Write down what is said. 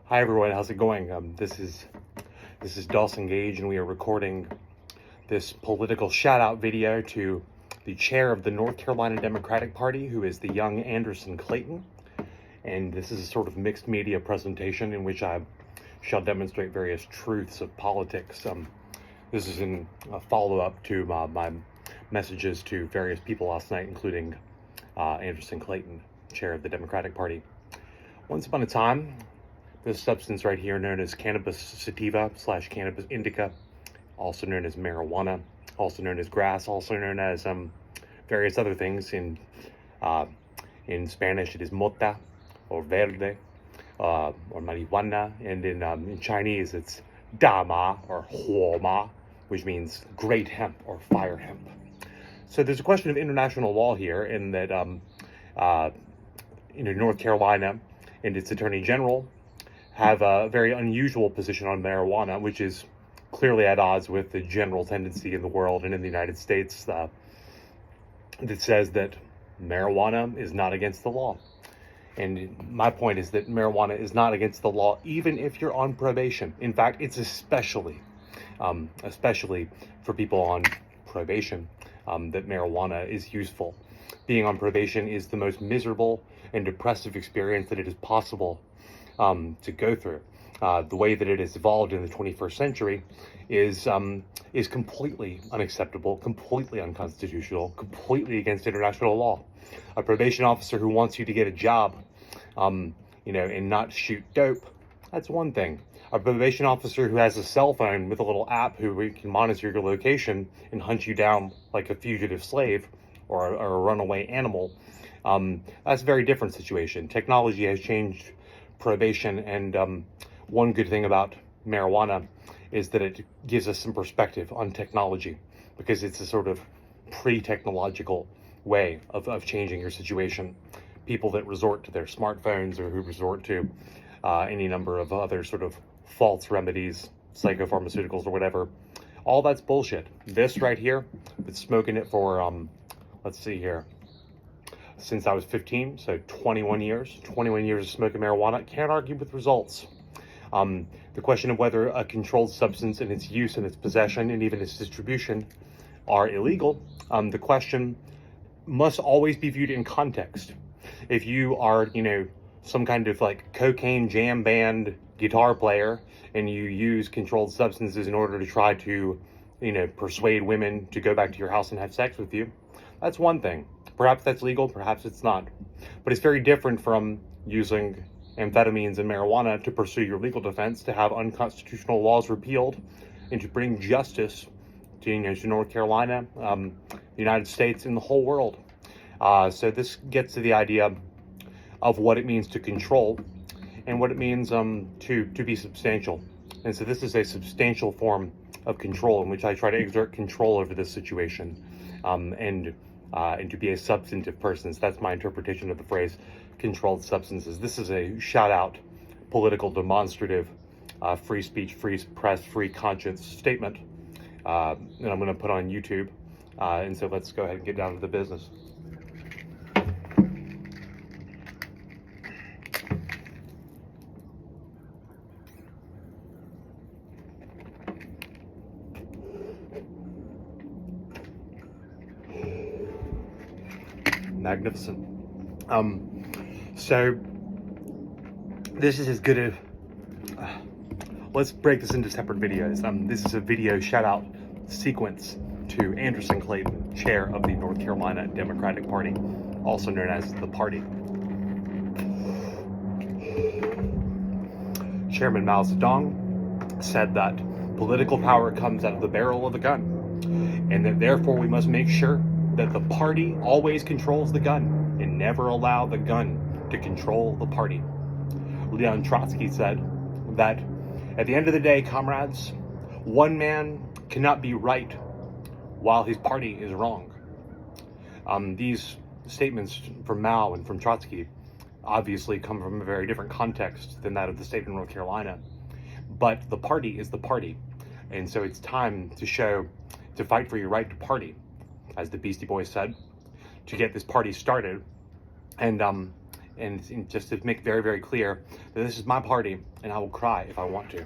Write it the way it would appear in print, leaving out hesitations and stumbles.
Hi everyone, how's it going? This is Dawson Gage, and we are recording this political shout-out video to the chair of the North Carolina Democratic Party, who is the young Anderson Clayton. And this is a sort of mixed media presentation in which I shall demonstrate various truths of politics. This is in a follow-up to my messages to various people last night, including Anderson Clayton, chair of the Democratic Party. Once upon a time, this substance right here, known as cannabis sativa / cannabis indica, also known as marijuana, also known as grass, also known as various other things. In Spanish, it is mota or verde or marijuana, and in Chinese, it's dama or huoma, which means great hemp or fire hemp. So there's a question of international law here, in that North Carolina and its Attorney General have a very unusual position on marijuana, which is clearly at odds with the general tendency in the world and in the United States that says that marijuana is not against the law. And my point is that marijuana is not against the law, even if you're on probation. In fact, it's especially for people on probation, that marijuana is useful. Being on probation is the most miserable and depressive experience that it is possible to go through. The way that it has evolved in the 21st century is completely unacceptable, completely unconstitutional, completely against international law. A probation officer who wants you to get a job, and not shoot dope, that's one thing. A probation officer who has a cell phone with a little app who can monitor your location and hunt you down like a fugitive slave or a runaway animal, that's a very different situation. Technology has changed probation, and one good thing about marijuana is that it gives us some perspective on technology, because it's a sort of pre-technological way of changing your situation. People that resort to their smartphones, or who resort to any number of other sort of false remedies, psychopharmaceuticals or whatever, all that's bullshit. This right here, been smoking it for let's see here, since I was 15, so 21 years of smoking marijuana. Can't argue with results. The question of whether a controlled substance and its use and its possession and even its distribution are illegal, the question must always be viewed in context. If you are, some kind of like cocaine jam band guitar player, and you use controlled substances in order to try to, persuade women to go back to your house and have sex with you, that's one thing. Perhaps that's legal, perhaps it's not. But it's very different from using amphetamines and marijuana to pursue your legal defense, to have unconstitutional laws repealed, and to bring justice to North Carolina, the United States, and the whole world. So this gets to the idea of what it means to control and what it means to be substantial. And so this is a substantial form of control in which I try to exert control over this situation, and to be a substantive person. So that's my interpretation of the phrase controlled substances. This is a shout out, political, demonstrative, free speech, free press, free conscience statement that I'm going to put on YouTube. And so let's go ahead and get down to the business. Magnificent. So this is as good as let's break this into separate videos. This is a video shout out sequence to Anderson Clayton, chair of the North Carolina Democratic Party, also known as the party. Chairman Mao Zedong said that political power comes out of the barrel of a gun, and that therefore we must make sure that the party always controls the gun and never allow the gun to control the party. Leon Trotsky said that at the end of the day, comrades, one man cannot be right while his party is wrong. These statements from Mao and from Trotsky obviously come from a very different context than that of the state of North Carolina. But the party is the party. And so it's time to fight for your right to party, as the Beastie Boys said, to get this party started. And and just to make very, very clear that this is my party and I will cry if I want to.